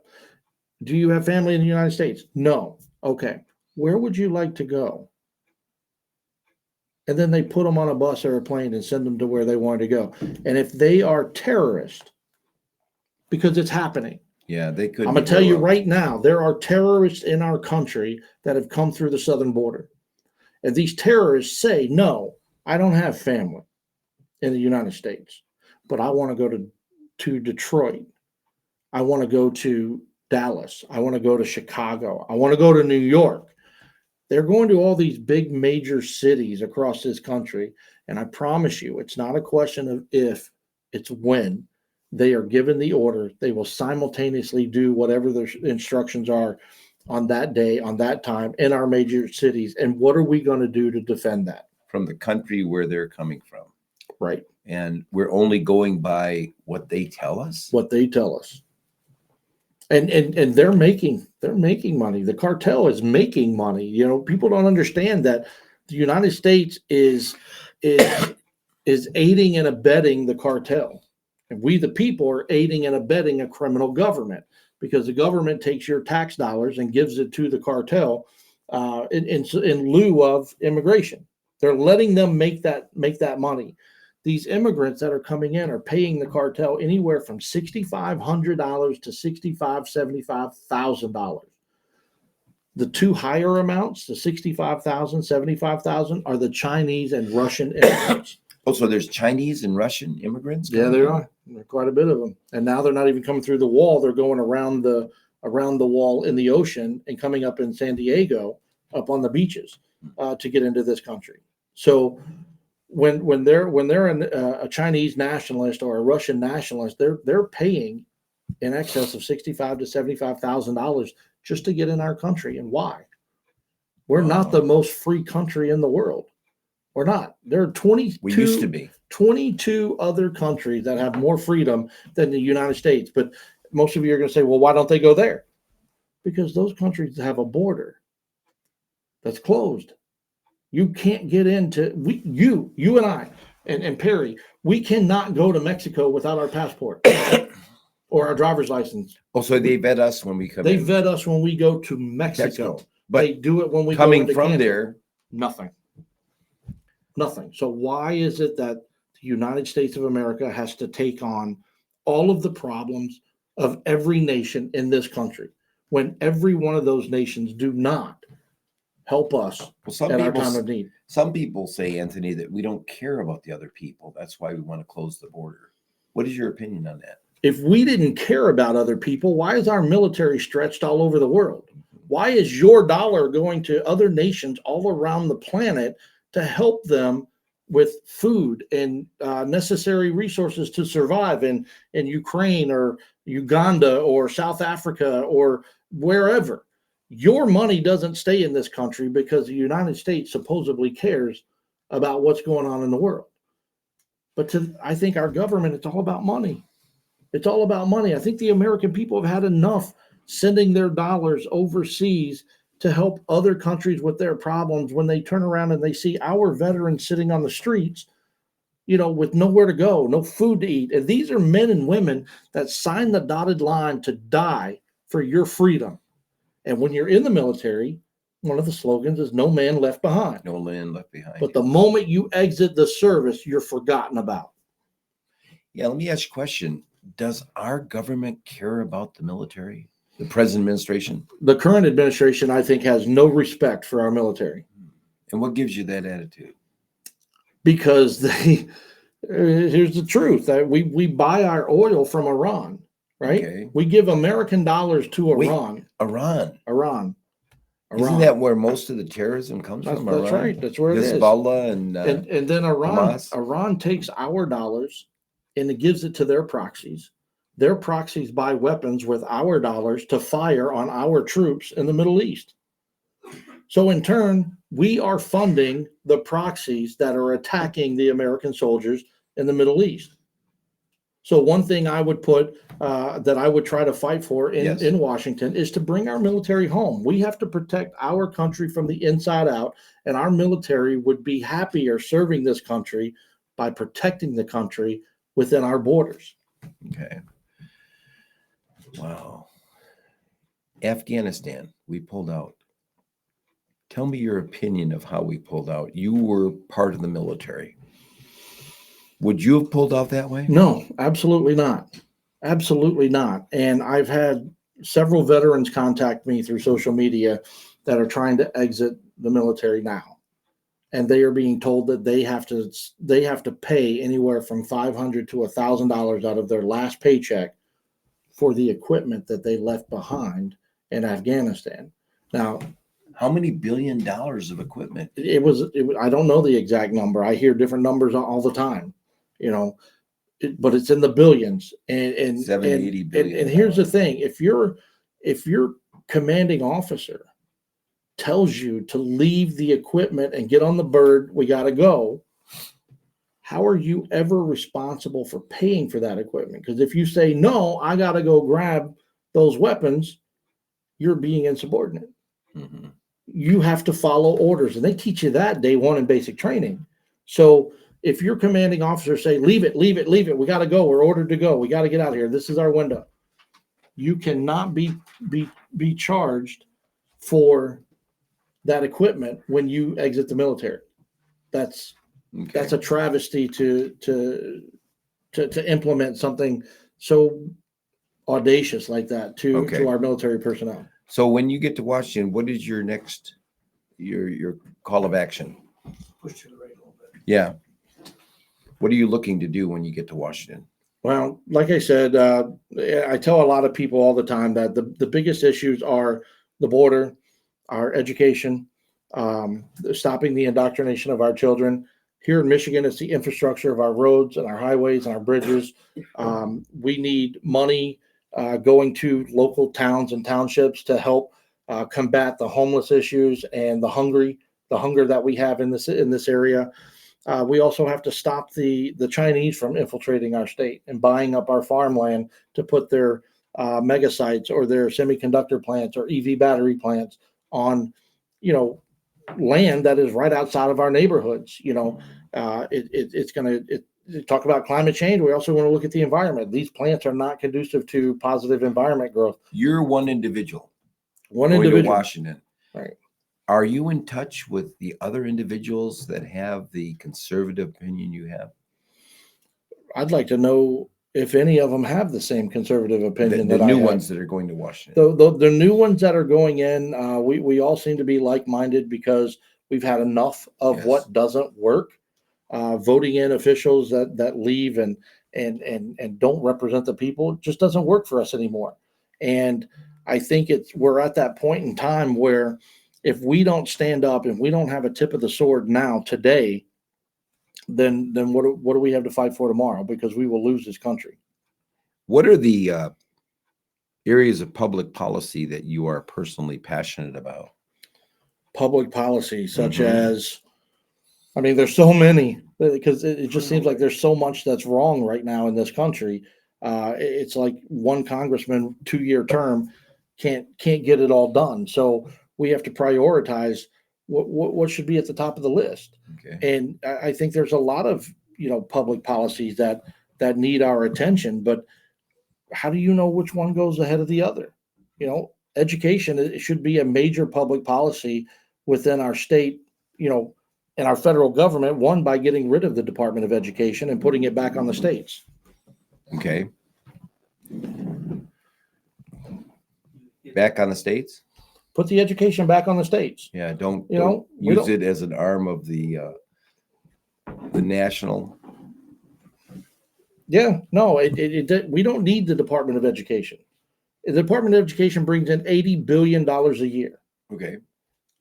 Do you have family in the United States? No. Okay. Where would you like to go? And then they put them on a bus or a plane and send them to where they want to go. And if they are terrorists, because it's happening. Yeah, they could. I'm going to tell you right now, there are terrorists in our country that have come through the southern border. And these terrorists say, no, I don't have family in the United States, but I want to go to Detroit. I want to go to Dallas. I want to go to Chicago. I want to go to New York. They're going to all these big major cities across this country. And I promise you, it's not a question of if, it's when. They are given the order. They will simultaneously do whatever their instructions are on that day, on that time, in our major cities. And what are we going to do to defend that? From the country where they're coming from. Right. And we're only going by what they tell us? What they tell us. And they're making money. The cartel is making money. You know, people don't understand that the United States is aiding and abetting the cartel. And we, the people, are aiding and abetting a criminal government, because the government takes your tax dollars and gives it to the cartel in lieu of immigration. They're letting them make that money. These immigrants that are coming in are paying the cartel anywhere from $6,500 to $65,000, $75,000. The 2 higher amounts, the $65,000, $75,000, are the Chinese and Russian immigrants. Oh, so there's Chinese and Russian immigrants? Yeah, there are. There are quite a bit of them. And now they're not even coming through the wall. They're going around the wall in the ocean and coming up in San Diego, up on the beaches, to get into this country. So when they're a Chinese nationalist or a Russian nationalist, they're paying in excess of $65,000 to $75,000 just to get in our country. And why? We're not the most free country in the world. We're not. There are 22. We used to be 22 other countries that have more freedom than the United States. But most of you are going to say, well, why don't they go there? Because those countries have a border that's closed. You can't get into you and I and Perry. We cannot go to Mexico without our passport or our driver's license. Oh, so they vet us when we come. They vet us when we go to Mexico. But they do it when we coming go into from Canada. there. Nothing. So why is it that the United States of America has to take on all of the problems of every nation in this country when every one of those nations do not help us at our time of need? Some people say, Anthony, that we don't care about the other people. That's why we want to close the border. What is your opinion on that? If we didn't care about other people, why is our military stretched all over the world? Why is your dollar going to other nations all around the planet to help them with food and necessary resources to survive in Ukraine or Uganda or South Africa or wherever? Your money doesn't stay in this country because the United States supposedly cares about what's going on in the world. But I think our government, it's all about money. It's all about money. I think the American people have had enough sending their dollars overseas to help other countries with their problems when they turn around and they see our veterans sitting on the streets, with nowhere to go, no food to eat. And these are men and women that signed the dotted line to die for your freedom. And when you're in the military, one of the slogans is "No man left behind." No man left behind. But the moment you exit the service, you're forgotten about. Yeah, let me ask you a question. Does our government care about the military? The present administration. The current administration, I think, has no respect for our military. And what gives you that attitude? Because here's the truth, that we buy our oil from Iran, right? Okay. We give American dollars to Iran. Iran. Iran. Isn't that where most of the terrorism comes from? That's Iran? right. That's where it is. Hezbollah and then Iran takes our dollars and it gives it to their proxies. Their proxies buy weapons with our dollars to fire on our troops in the Middle East. So in turn, we are funding the proxies that are attacking the American soldiers in the Middle East. So one thing I would put that I would try to fight for in Washington is to bring our military home. We have to protect our country from the inside out, and our military would be happier serving this country by protecting the country within our borders. Okay. Wow. Afghanistan, we pulled out. Tell me your opinion of how we pulled out. You were part of the military. Would you have pulled out that way? No, absolutely not. Absolutely not. And I've had several veterans contact me through social media that are trying to exit the military now. And they are being told that they have to pay anywhere from $500 to $1,000 out of their last paycheck for the equipment that they left behind in Afghanistan. Now, how many $1 billion of equipment? It was I don't know the exact number. I hear different numbers all the time, but it's in the billions. And 80 billion. And here's the thing: if your commanding officer tells you to leave the equipment and get on the bird, we got to go. How are you ever responsible for paying for that equipment? Because if you say, no, I got to go grab those weapons, you're being insubordinate. Mm-hmm. You have to follow orders, and they teach you that day one in basic training. So if your commanding officer say, leave it, we got to go. We're ordered to go. We got to get out of here. This is our window. You cannot be charged for that equipment when you exit the military. That's a travesty to implement something so audacious like that to our military personnel. So when you get to Washington, what is your next your call of action? Push to the right a little bit. Yeah. What are you looking to do when you get to Washington? Well, like I said, I tell a lot of people all the time that the biggest issues are the border, our education, stopping the indoctrination of our children. Here in Michigan, it's the infrastructure of our roads and our highways and our bridges. We need money going to local towns and townships to help combat the homeless issues and the hunger that we have in this area. We also have to stop the Chinese from infiltrating our state and buying up our farmland to put their mega sites or their semiconductor plants or EV battery plants on, land that is right outside of our neighborhoods. It's going to talk about climate change. We also want to look at the environment. These plants are not conducive to positive environment growth. You're one individual. Going to Washington. Right. Are you in touch with the other individuals that have the conservative opinion you have? I'd like to know if any of them have the same conservative opinion. The new ones that are going to Washington. The new ones that are going in, we all seem to be like-minded because we've had enough of what doesn't work. Voting in officials that leave and don't represent the people just doesn't work for us anymore. And I think we're at that point in time where if we don't stand up and we don't have a tip of the sword now today, then what do we have to fight for tomorrow? Because we will lose this country. What are the areas of public policy that you are personally passionate about? Public policy, such as, there's so many, because it just seems like there's so much that's wrong right now in this country. It's like one congressman, 2-year term, can't get it all done. So we have to prioritize what should be at the top of the list. Okay. And I think there's a lot of, public policies that need our attention, but how do you know which one goes ahead of the other? Education, it should be a major public policy within our state, and our federal government, one, by getting rid of the Department of Education and putting it back on the states. Okay. back on the states. Put the education back on the states. Yeah, don't we use it as an arm of the national. Yeah, no, we don't need the Department of Education. The Department of Education brings in $80 billion a year. Okay.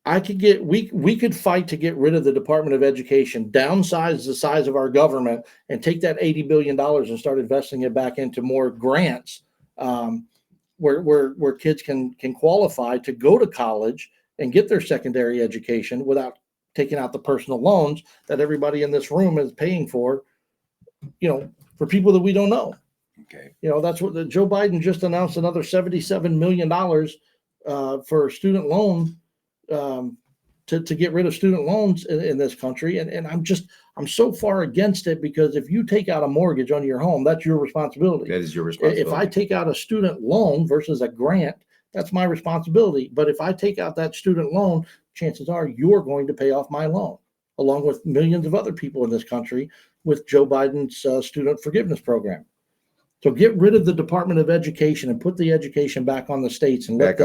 We could fight to get rid of the Department of Education, downsize the size of our government, and take that $80 billion and start investing it back into more grants, where kids can qualify to go to college and get their secondary education without taking out the personal loans that everybody in this room is paying for, for people that we don't know. Okay. That's what Joe Biden just announced, another $77 million for student loan, to get rid of student loans in this country. And I'm so far against it, because if you take out a mortgage on your home, that's your responsibility. That is your responsibility. If I take out a student loan versus a grant, that's my responsibility. But if I take out that student loan, chances are you're going to pay off my loan, along with millions of other people in this country with Joe Biden's student forgiveness program. So get rid of the Department of Education and put the education back on the states, and let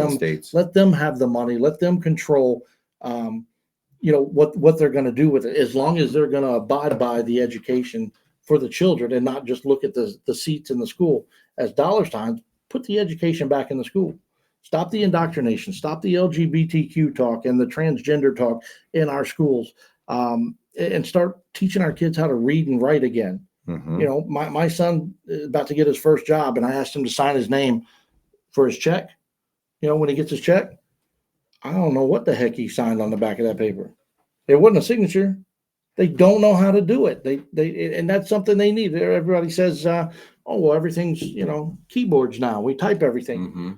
them have the money, let them control, what they're going to do with it, as long as they're going to abide by the education for the children and not just look at the seats in the school as dollar signs. Put the education back in the school. Stop the indoctrination. Stop the LGBTQ talk and the transgender talk in our schools, and start teaching our kids how to read and write again. Mm-hmm. My son is about to get his first job, and I asked him to sign his name for his check. When he gets his check, I don't know what the heck he signed on the back of that paper. It wasn't a signature. They don't know how to do it. And that's something they need. Everybody says, "Oh, well, everything's keyboards now. We type everything." Mm-hmm.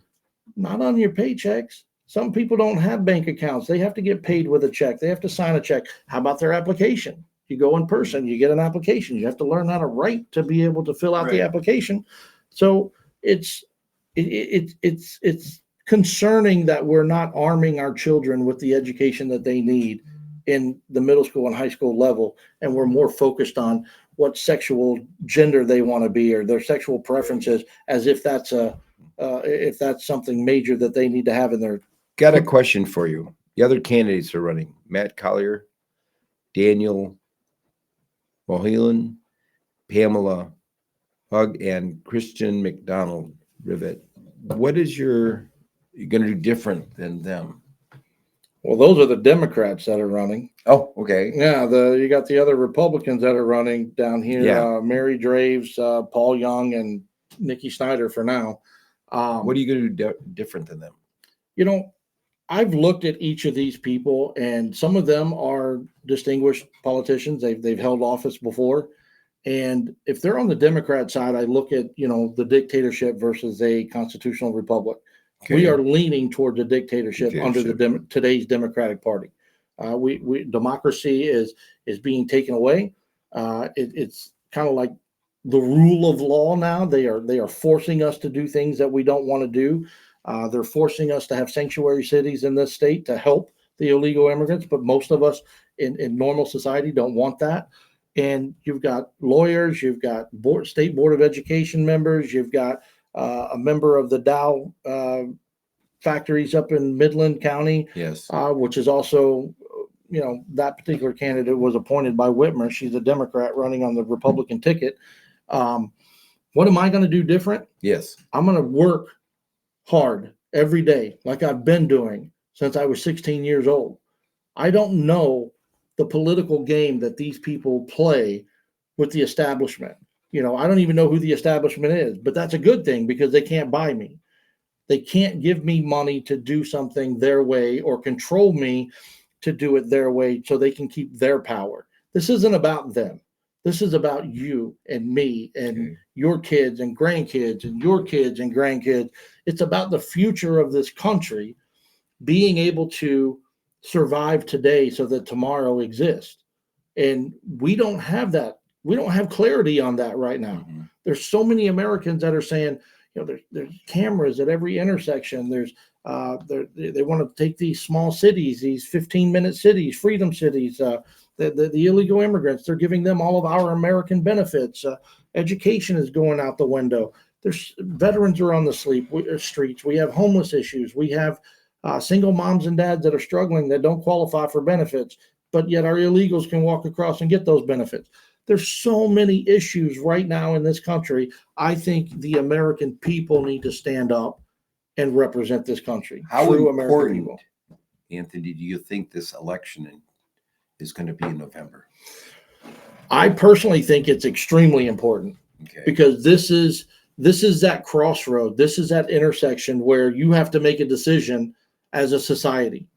Not on your paychecks. Some people don't have bank accounts. They have to get paid with a check. They have to sign a check. How about their application? You go in person, you get an application. You have to learn how to write to be able to fill out the application. So it's concerning that we're not arming our children with the education that they need in the middle school and high school level, and we're more focused on what sexual gender they want to be or their sexual preferences, as if that's something major that they need to have in their. Got a question for you. The other candidates are running: Matt Collier, Daniel Mohelan, Pamela Hug, and Christian McDonald Rivet. What is you're going to do different than them? Well, those are the Democrats that are running. Oh, okay. Yeah, you got the other Republicans that are running down here. Yeah. Mary Draves, Paul Young, and Nikki Snyder for now. What are you going to do different than them? I've looked at each of these people, and some of them are distinguished politicians. They've held office before. And if they're on the Democrat side, I look at, the dictatorship versus a constitutional republic. Okay. We are leaning toward the dictatorship under today's Democratic Party. Democracy is being taken away. It's kind of like the rule of law now. They are forcing us to do things that we don't want to do. They're forcing us to have sanctuary cities in this state to help the illegal immigrants, but most of us in normal society don't want that. And you've got lawyers, you've got state board of education members, you've got a member of the Dow factories up in Midland County, yes, which is also, that particular candidate was appointed by Whitmer. She's a Democrat running on the Republican ticket. What am I going to do different? Yes, I'm going to work hard every day, like I've been doing since I was 16 years old. I don't know the political game that these people play with the establishment. I don't even know who the establishment is, but that's a good thing because they can't buy me. They can't give me money to do something their way or control me to do it their way so they can keep their power. This isn't about them. This is about you and me and your kids and grandkids and your kids and grandkids. It's about the future of this country being able to survive today so that tomorrow exists. And we don't have that. We don't have clarity on that right now. Mm-hmm. There's so many Americans that are saying, there's cameras at every intersection. There's they want to take these small cities, these 15-minute cities, freedom cities, the illegal immigrants. They're giving them all of our American benefits. Education is going out the window. There's veterans are on the streets. We have homeless issues. We have single moms and dads that are struggling that don't qualify for benefits, but yet our illegals can walk across and get those benefits. There's so many issues right now in this country. I think the American people need to stand up and represent this country. How True important, American people. Anthony, do you think this election is going to be in November? I personally think it's extremely important because this is that crossroad. This is that intersection where you have to make a decision as a society.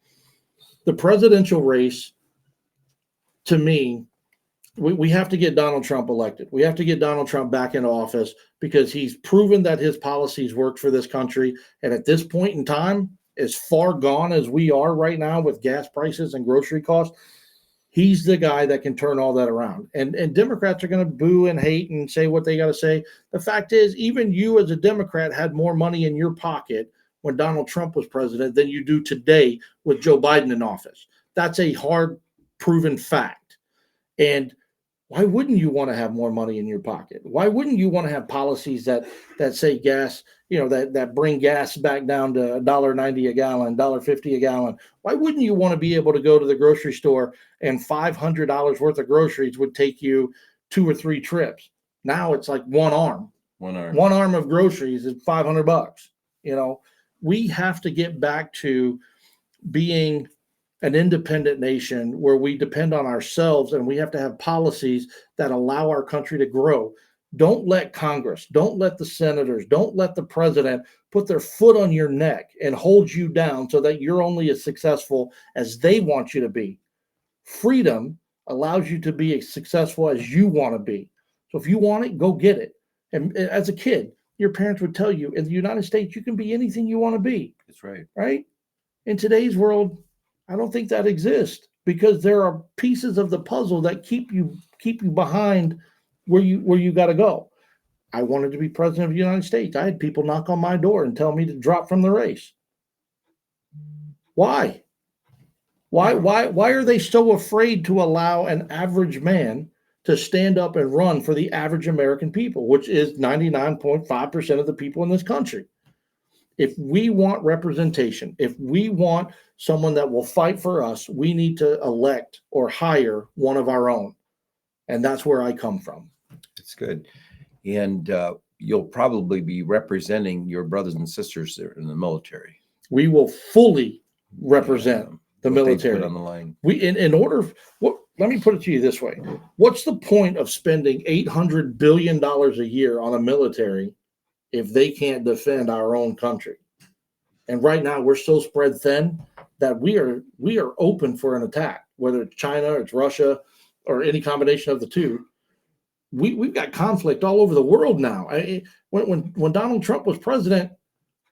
The presidential race, to me, we have to get Donald Trump elected. We have to get Donald Trump back into office because he's proven that his policies work for this country. And at this point in time, as far gone as we are right now with gas prices and grocery costs, he's the guy that can turn all that around. And Democrats are going to boo and hate and say what they got to say. The fact is, even you as a Democrat had more money in your pocket when Donald Trump was president than you do today with Joe Biden in office. That's a hard proven fact. And why wouldn't you want to have more money in your pocket? Why wouldn't you want to have policies that say gas, that bring gas back down to $1.90 a gallon, $1.50 a gallon? Why wouldn't you want to be able to go to the grocery store and $500 worth of groceries would take you 2 or 3 trips? Now it's like one arm. One arm of groceries is $500. We have to get back to being an independent nation where we depend on ourselves, and we have to have policies that allow our country to grow. Don't let Congress, don't let the senators, don't let the president put their foot on your neck and hold you down so that you're only as successful as they want you to be. Freedom allows you to be as successful as you want to be. So if you want it, go get it. And as a kid, your parents would tell you in the United States, you can be anything you want to be. That's right. Right? In today's world, I don't think that exists because there are pieces of the puzzle that keep you behind where you got to go. I wanted to be president of the United States. I had people knock on my door and tell me to drop from the race. Why? Why are they so afraid to allow an average man to stand up and run for the average American people, which is 99.5% of the people in this country? If we want representation, if we want someone that will fight for us, we need to elect or hire one of our own. And that's where I come from. That's good. And you'll probably be representing your brothers and sisters there in the military. We will fully represent the military. Put on the line. Let me put it to you this way. What's the point of spending $800 billion a year on a military if they can't defend our own country? And right now we're so spread thin that we are open for an attack, whether it's China, it's Russia, or any combination of the two. We've got conflict all over the world now. When Donald Trump was president,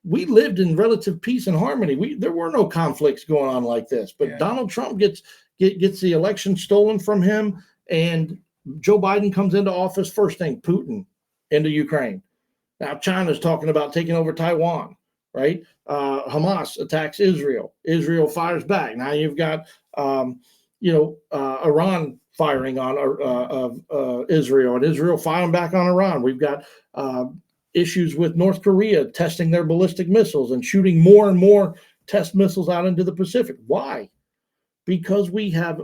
we lived in relative peace and harmony. There were no conflicts going on like this. But Donald Trump gets the election stolen from him, and Joe Biden comes into office. First thing, Putin into Ukraine. Now China's talking about taking over Taiwan, right? Hamas attacks Israel. Israel fires back. Now you've got Iran firing on Israel, and Israel firing back on Iran. We've got issues with North Korea testing their ballistic missiles and shooting more and more test missiles out into the Pacific. Why? Because we have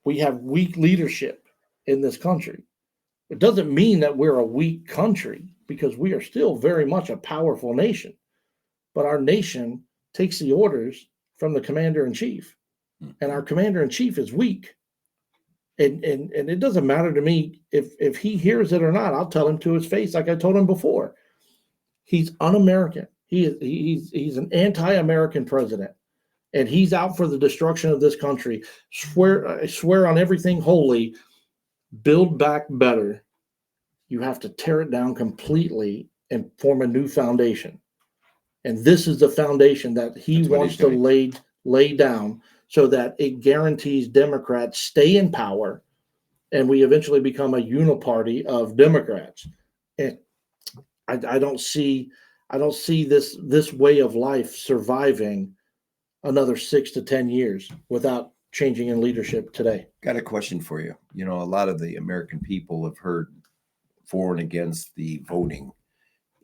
weak leadership in this country. It doesn't mean that we're a weak country, because we are still very much a powerful nation. But our nation takes the orders from the commander-in-chief, and our commander-in-chief is weak. And it doesn't matter to me if he hears it or not. I'll tell him to his face, like I told him before. He's un-American. He's an anti-American president, and he's out for the destruction of this country. I swear on everything holy. Build back better. You have to tear it down completely and form a new foundation. And this is the foundation that he wants to lay down, so that it guarantees Democrats stay in power, and we eventually become a uniparty of Democrats. And I don't see this way of life surviving another 6 to 10 years without changing in leadership today. Got a question for you. A lot of the American people have heard for and against the voting,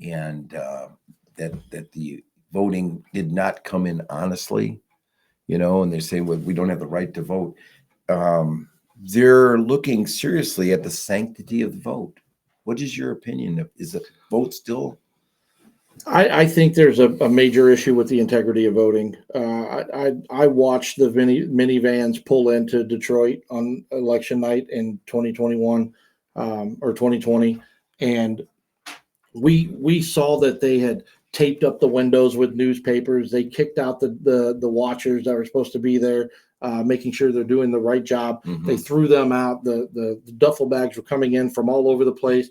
and that the voting did not come in honestly, and they say, well, we don't have the right to vote. They're looking seriously at the sanctity of the vote. What is your opinion? Is the vote still? I think there's a major issue with the integrity of voting. I watched the minivans pull into Detroit on election night in 2021 or 2020, and we saw that they had taped up the windows with newspapers. They kicked out the watchers that were supposed to be there, making sure they're doing the right job. Mm-hmm. They threw them out. The duffel bags were coming in from all over the place,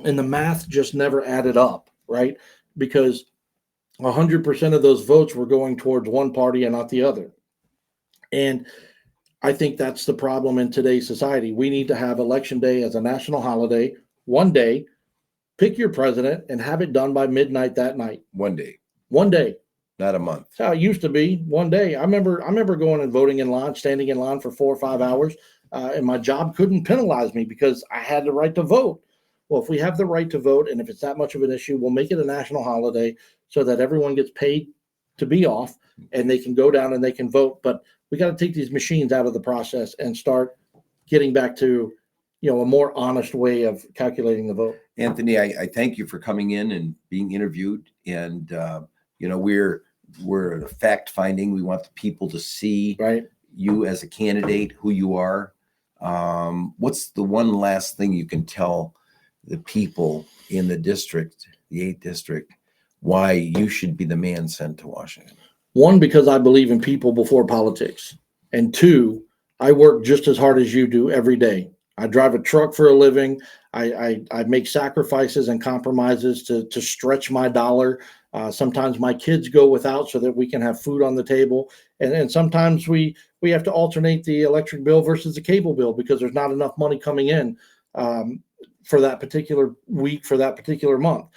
and the math just never added up. Right? Because 100% of those votes were going towards one party and not the other. And I think that's the problem in today's society. We need to have election day as a national holiday, one day, pick your president and have it done by midnight that night. One day. Not a month. That's how it used to be. One day. I remember going and voting in line, standing in line for 4 or 5 hours, and my job couldn't penalize me because I had the right to vote. Well, if we have the right to vote, and if it's that much of an issue, we'll make it a national holiday so that everyone gets paid to be off and they can go down and they can vote. But we got to take these machines out of the process and start getting back to, a more honest way of calculating the vote. Anthony, I thank you for coming in and being interviewed. And, we're fact finding. We want the people to see you as a candidate, who you are. What's the one last thing you can tell the people in the district, the 8th district, why you should be the man sent to Washington? One, because I believe in people before politics. And two, I work just as hard as you do every day. I drive a truck for a living. I make sacrifices and compromises to stretch my dollar. Sometimes my kids go without so that we can have food on the table. And sometimes we have to alternate the electric bill versus the cable bill because there's not enough money coming in for that particular week, for that particular month.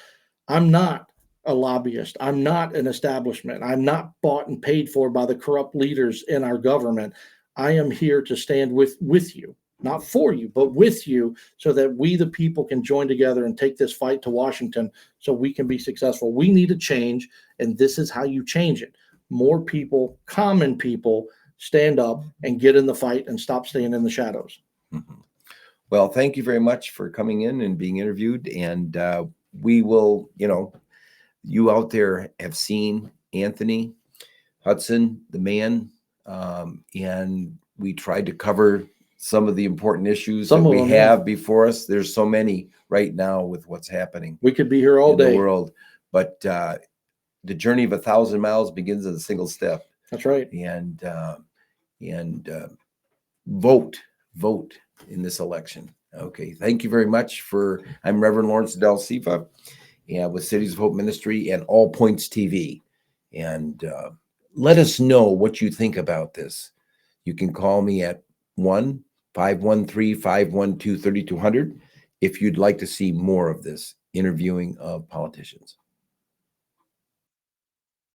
I'm not a lobbyist. I'm not an establishment. I'm not bought and paid for by the corrupt leaders in our government. I am here to stand with you, not for you, but with you, so that we, the people, can join together and take this fight to Washington so we can be successful. We need a change, and this is how you change it. More people, common people, stand up and get in the fight and stop staying in the shadows. Mm-hmm. Well, thank you very much for coming in and being interviewed. And we will, you out there have seen Anthony Hudson, the man, and we tried to cover some of the important issues that we have before us. There's so many right now with what's happening. We could be here all day in the world, but the journey of 1,000 miles begins with a single step. That's right. And vote in this election. Okay. Thank you very much. I'm Reverend Lawrence Del Cifa, and with Cities of Hope Ministry and All Points TV. And let us know what you think about this. You can call me at 1-513-512-3200 if you'd like to see more of this interviewing of politicians.